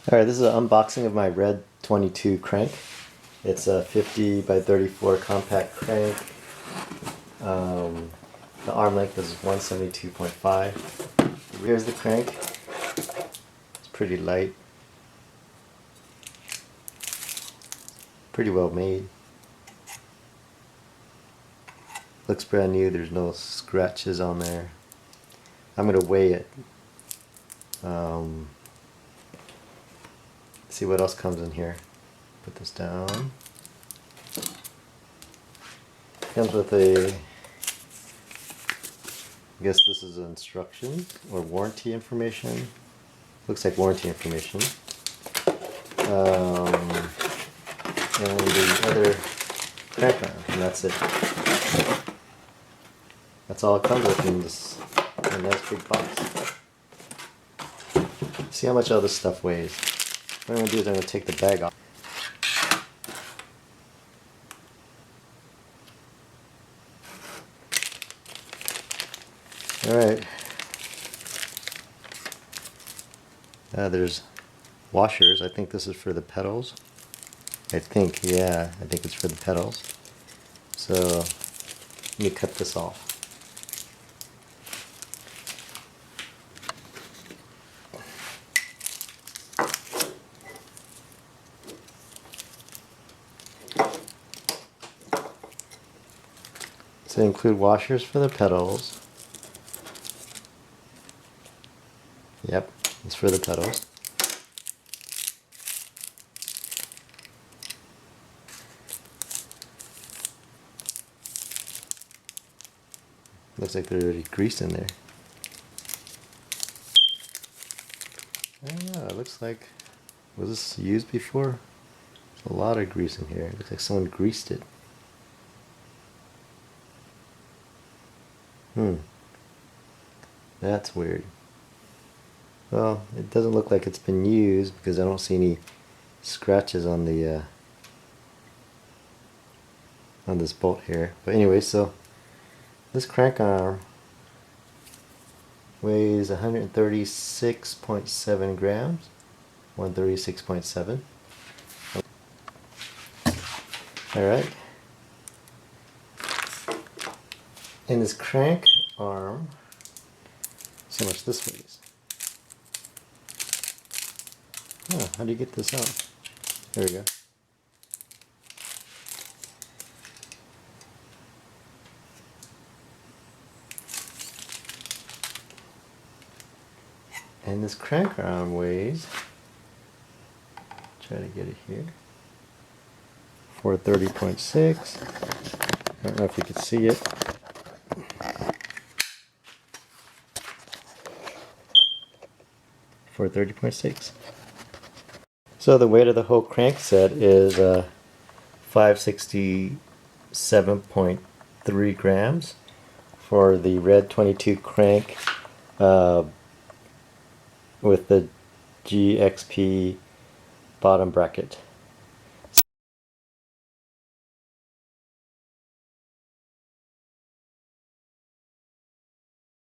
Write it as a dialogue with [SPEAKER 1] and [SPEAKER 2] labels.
[SPEAKER 1] Alright, this is an unboxing of my Red 22 crank. It's a 50 by 34 compact crank. The arm length is 172.5. Here's the crank. It's pretty light. Pretty well made. Looks brand new, there's no scratches on there. I'm going to weigh it. See what else comes in here. Put this down. Comes with a, I guess this is instructions or warranty information. Looks like warranty information. And the other crank arm, and that's it. That's all it comes with in this nice big box. See how much all this stuff weighs. What I'm going to do is I'm going to take the bag off. Alright. There's washers. I think this is for the pedals. I think it's for the pedals. So, let me cut this off. So they include washers for the pedals. Yep, it's for the pedals. Looks like there's already grease in there. I don't know, it looks like, was this used before? There's a lot of grease in here. It looks like someone greased it. That's weird. Well, it doesn't look like it's been used because I don't see any scratches on the on this bolt here. But anyway, so this crank arm weighs 136.7 grams. 136.7. Alright. In this crank arm, see how much this weighs. Oh, how do you get this out? There we go. And this crank arm weighs, try to get it here, 430.6. I don't know if you can see it. For 30.6. So the weight of the whole crank set is 567.3 grams for the Red 22 crank with the GXP bottom bracket.